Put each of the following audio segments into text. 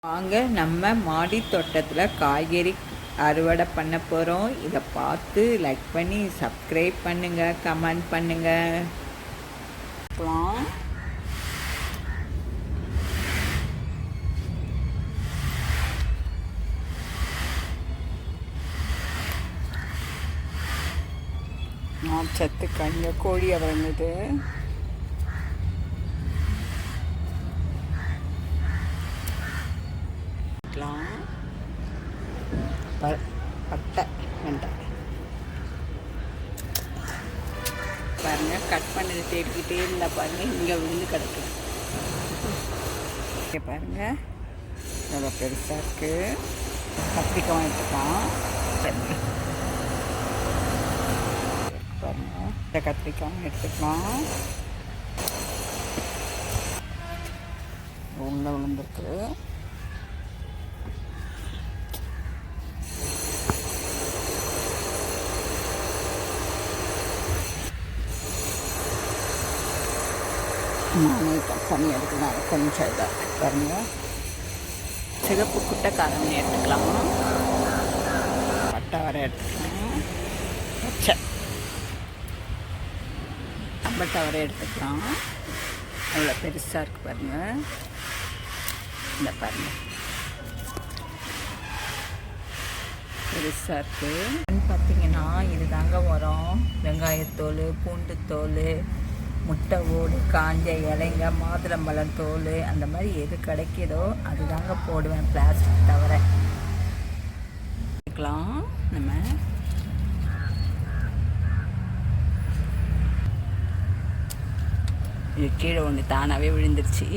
வாங்க நம்ம மாடி தோட்டத்தில் காய்கறி அறுவடை பண்ண போகிறோம். இதை பார்த்து லைக் பண்ணி சப்ஸ்கிரைப் பண்ணுங்கள், கமெண்ட் பண்ணுங்கள். சத்து கண்ட கோழி அவர்ந்தது. பட்டை வெண்டை பாருங்க, கட் பண்ணது தேடிக்கிட்டே இருந்தால் பாருங்க, இங்கே விழுந்து கிடக்கு. பாருங்க எவ்வளோ பெருசாக இருக்குது. கத்திரிக்காய் எடுத்துக்கலாம். பாருங்க, இந்த கத்திரிக்காய் எடுத்துக்கலாம். உள்ள விழுந்துருக்கு. நானே கட் பண்ணி எடுக்கலாம். கொஞ்சம் இதாக இருக்குது பாருங்கள். சிகப்பு குட்டை காரம் எடுத்துக்கலாம். பட்டை வரை எடுத்துக்கலாம். பச்சை பட்டை வரை எடுத்துக்கலாம். அவ்வளோ பெருசாக இருக்குது பாருங்கள். இந்த பாருங்கள் பெருசாக இருக்குது. பார்த்தீங்கன்னா இது தாங்க உரம். வெங்காயத்தோல், பூண்டுத்தோல், முட்டை ஓடு, காஞ்ச இலைங்க, மாதுளம்பழம் தோல், அந்த மாதிரி எது கிடைக்கிதோ அது தாங்க போடுவேன், பிளாஸ்டிக் தவிர. நம்ம இது கீழே ஒன்று தானாகவே விழுந்துருச்சு.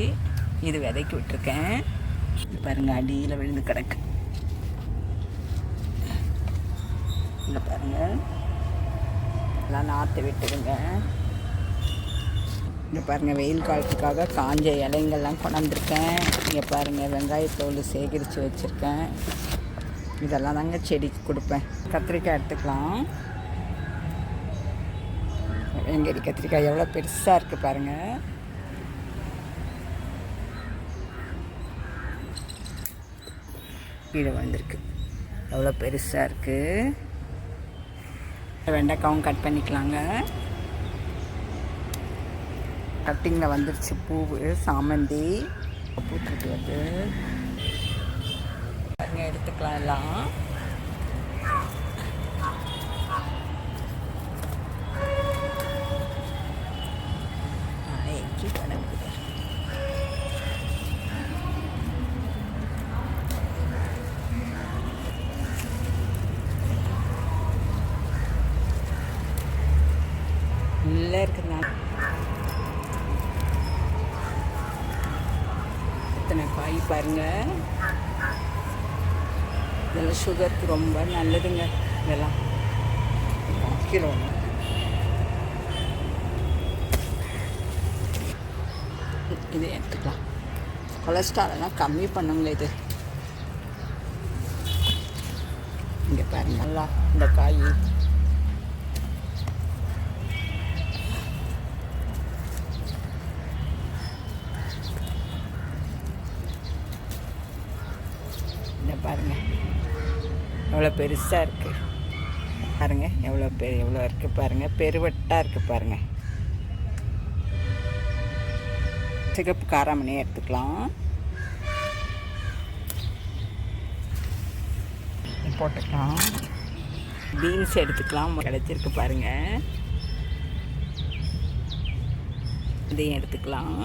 இது விதைக்கி விட்டுருக்கேன். பாருங்கள், அடியில் விழுந்து கிடக்கு. இல்லை பாருங்கள், எல்லாம் நாற்று விட்டுருங்க. இங்கே பாருங்கள், வெயில் காலத்துக்காக காஞ்ச இலைங்கள்லாம் கொண்டாந்துருக்கேன். இங்கே பாருங்கள், வெங்காயத்தோல் சேகரித்து வச்சுருக்கேன். இதெல்லாம் தாங்க செடிக்கு கொடுப்பேன். கத்திரிக்காய் எடுத்துக்கலாம். வெங்கரி கத்திரிக்காய் எவ்வளோ பெருசாக இருக்குது பாருங்கள். கீழே வந்திருக்கு, எவ்வளோ பெருசாக இருக்குது. வெண்டைக்காவும் கட் பண்ணிக்கலாங்க. கட்டிங்கில் வந்துருச்சு பூவு, சாமந்தி பூத்துட்டு வருது. பாருங்க, எடுத்துக்கலாம் எல்லாம். நல்லா இருக்குதுண்ணா. எத்தனை காய் பாருங்கள். இதெல்லாம் சுகருக்கு ரொம்ப நல்லதுங்க. இதெல்லாம் கிலோ இது எடுத்துக்கலாம். கொலஸ்ட்ராலெல்லாம் கம்மி பண்ணுங்க இது. இங்கே பாருங்க, நல்லா இந்த காய் பாருங்கள், எவ்வளோ பெருசாக இருக்குது பாருங்கள். எவ்வளோ இருக்குது பாருங்கள். பெருவட்டாக இருக்குது பாருங்கள். சிகப்பு காராமணி எடுத்துக்கலாம். போட்டுக்கலாம். பீன்ஸ் எடுத்துக்கலாம். கிடச்சிருக்கு பாருங்கள். இதையும் எடுத்துக்கலாம்.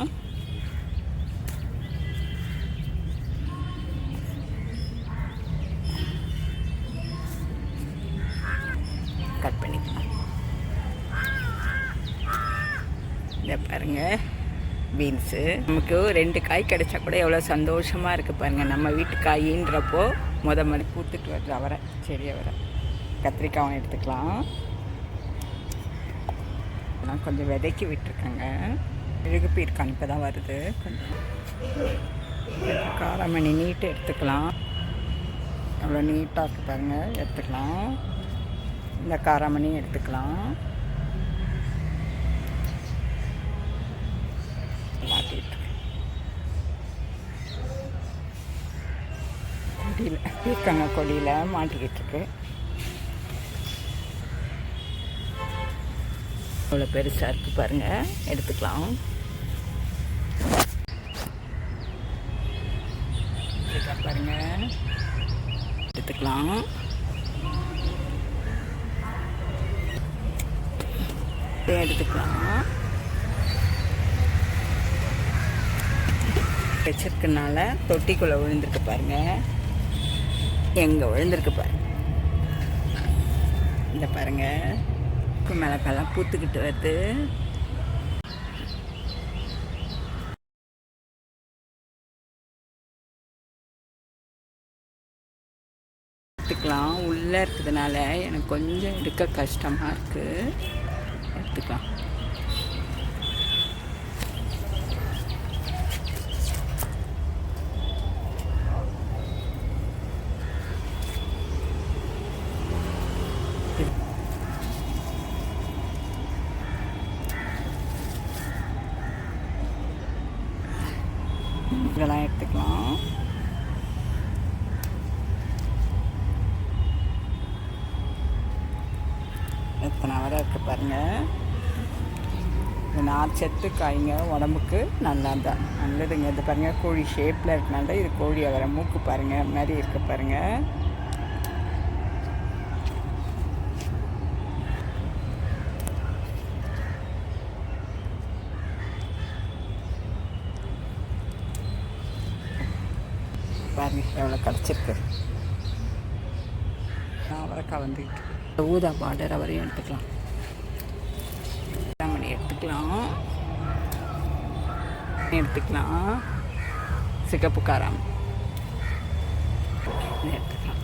கட் பண்ணிக்கலாம். இதை பாருங்கள், பீன்ஸு. நமக்கு 2 காய் கிடைச்சா கூட எவ்வளோ சந்தோஷமாக இருக்குது பாருங்கள். நம்ம வீட்டு காயின்றப்போ மாதிரி பூத்துட்டு வருது அவரை, செடி அவரை. கத்திரிக்காயும் எடுத்துக்கலாம். நான் கொஞ்சம் விதைக்கி விட்டுருக்கேங்க. இழுகு பீர்க்கான் இப்போ தான் வருது. கொஞ்சம் காராமணி நீட்டு எடுத்துக்கலாம். எவ்வளோ நீட்டாக இருக்குது பாருங்கள். எடுத்துக்கலாம். இந்த காராமணி எடுத்துக்கலாம். மாட்டிட்டு கொடியில் பீர்க்கங்காய் கொடியில் மாட்டிக்கிட்டு இருக்கு. அவ்வளோ பெருசாக இருக்குது பாருங்கள், எடுத்துக்கலாம். பாருங்கள், எடுத்துக்கலாம். எடுத்துக்கலாம். வச்சிருக்கனால தொட்டிக்குள்ளே விழுந்திருக்கு பாருங்கள், எங்கே விழுந்திருக்கு பாருங்க. இந்த பாருங்கள், மிளகாலாம் பூத்துக்கிட்டு வருது. எடுத்துக்கலாம். உள்ளே இருக்கிறதுனால எனக்கு கொஞ்சம் எடுக்க கஷ்டமாக இருக்குது. எடுத்துக்கலாம். இதெல்லாம் எடுத்துக்கலாம். எத்தனை வரை இருக்குது பாருங்கள். இது நார்ச்சத்து காய்ங்க, உடம்புக்கு நல்லா தான் நல்லதுங்க. இது பாருங்கள், கோழி ஷேப்பில் இருக்கனால இது கோழி அவரை மூக்கு பாருங்கள் மாதிரி இருக்க பாருங்கள். பாருங்க எவ்வளோ கிடச்சிருக்கு. அவரைக்காய் வந்துக்கிட்டு ஊதா பார்டர் அவரையும் எடுத்துக்கலாம். மணி எடுத்துக்கலாம். சிகப்பு காரம் எடுத்துக்கலாம்.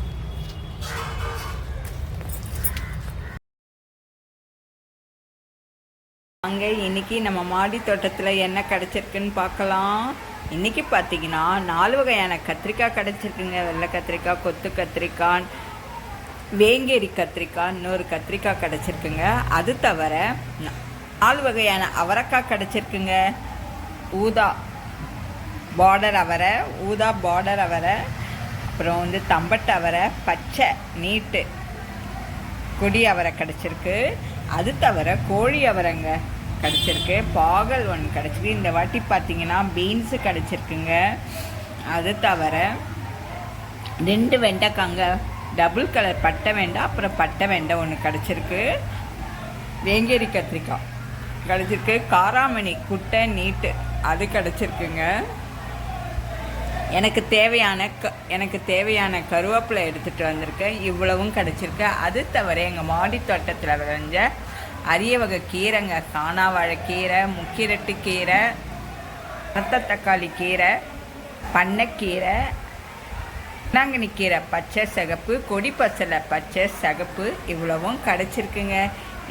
அங்கே இன்றைக்கி நம்ம மாடி தோட்டத்தில் என்ன கிடச்சிருக்குன்னு பார்க்கலாம். இன்றைக்கி பார்த்தீங்கன்னா 4 வகையான கத்திரிக்காய் கிடச்சிருக்குங்க. வெள்ளை கத்திரிக்காய், கொத்து கத்திரிக்காய், வேங்கேரி கத்திரிக்காய், இன்னொரு கத்திரிக்காய் கிடச்சிருக்குங்க. அது தவிர 4 வகையான அவரைக்காய் கிடச்சிருக்குங்க. ஊதா பார்டர் அவரை, அப்புறம் வந்து தம்பட்டு அவரை, பச்சை நீட்டு கொடி அவரை கிடச்சிருக்கு. அது தவிர கோழி அவரைங்க கிடச்சிருக்கு. பாகல் ஒன்று கிடச்சிருக்கு. இந்த வாட்டி பார்த்தீங்கன்னா பீன்ஸு கிடச்சிருக்குங்க. அது தவிர 2 வெண்டைக்காங்க, டபுள் கலர் பட்டை வெண்டை, அப்புறம் பட்டை வெண்டை ஒன்று கிடச்சிருக்கு. வேங்கேரி கத்திரிக்காய் கிடச்சிருக்கு. காராமணி குட்டை நீட்டு அது கிடச்சிருக்குங்க. எனக்கு தேவையான கருவேப்பிலை எடுத்துகிட்டு வந்திருக்கேன். இவ்வளவும் கிடச்சிருக்கு. அது தவிர எங்கள் மாடி தோட்டத்தில் விளைஞ்ச அரிய வகை கீரைங்க, காணாவாழைக்கீரை, முக்கிரட்டு கீரை, ரத்த தக்காளி கீரை, பண்ணைக்கீரை, பொன்னாங்கண்ணி கீரை பச்சை சிகப்பு, கொடி பச்சலை பச்சை சிகப்பு இவ்வளவும் கிடச்சிருக்குங்க.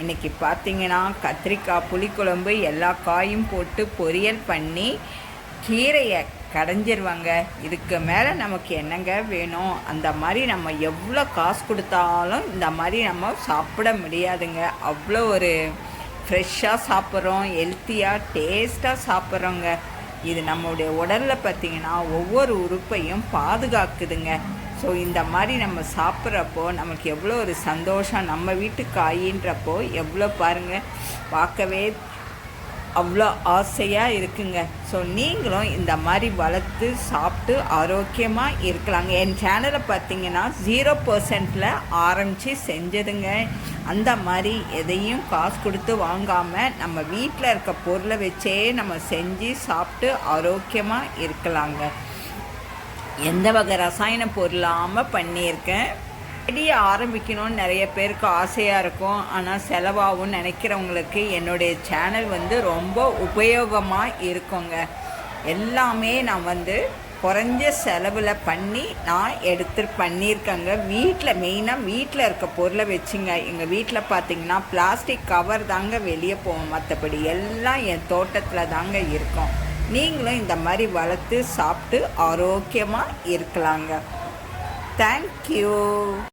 இன்றைக்கி பார்த்திங்கன்னா கத்திரிக்காய் புளிக்குழம்பு எல்லா காயும் போட்டு பொரியல் பண்ணி கீரையை கடைஞ்சிருவாங்க. இதுக்கு மேலே நமக்கு என்னங்க வேணும்? அந்த மாதிரி நம்ம எவ்வளோ காசு கொடுத்தாலும் இந்த மாதிரி நம்ம சாப்பிட முடியாதுங்க. அவ்வளோ ஒரு ஃப்ரெஷ்ஷாக சாப்பிட்றோம், ஹெல்த்தியாக டேஸ்ட்டாக சாப்பிட்றோங்க. இது நம்மளுடைய உடலில் பார்த்திங்கன்னா ஒவ்வொரு உறுப்பையும் பாதுகாக்குதுங்க. ஸோ இந்த மாதிரி நம்ம சாப்பிட்றப்போ நமக்கு எவ்வளோ ஒரு சந்தோஷம். நம்ம வீட்டு காயின்றப்போ எவ்வளோ பாருங்கள், பார்க்கவே அவ்வளோ ஆசையாக இருக்குங்க. ஸோ நீங்களும் இந்த மாதிரி வளர்த்து சாப்பிட்டு ஆரோக்கியமாக இருக்கலாங்க. என் சேனலை பார்த்தீங்கன்னா 0% ஆரம்பித்து செஞ்சதுங்க. அந்த மாதிரி எதையும் காசு கொடுத்து வாங்காமல் நம்ம வீட்டில் இருக்க பொருளை வச்சே நம்ம செஞ்சு சாப்பிட்டு ஆரோக்கியமாக இருக்கலாங்க. எந்த வகை ரசாயன பொருளாமல் பண்ணியிருக்கேன். செடியை ஆரம்பிக்கணும்னு நிறைய பேருக்கு ஆசையாக இருக்கும். ஆனால் செலவாகும்னு நினைக்கிறவங்களுக்கு என்னுடைய சேனல் வந்து ரொம்ப உபயோகமாக இருக்குங்க. எல்லாமே நான் வந்து குறைஞ்ச செலவில் பண்ணி நான் பண்ணியிருக்கேங்க. மெயினாக வீட்டில் இருக்க பொருளை வச்சுங்க. எங்கள் வீட்டில் பார்த்திங்கன்னா பிளாஸ்டிக் கவர் தாங்க வெளியே போவோம், மற்றபடி எல்லாம் என் தோட்டத்தில் தாங்க இருக்கும். நீங்களும் இந்த மாதிரி வளர்த்து சாப்பிட்டு ஆரோக்கியமாக இருக்கலாங்க. தேங்க்யூ.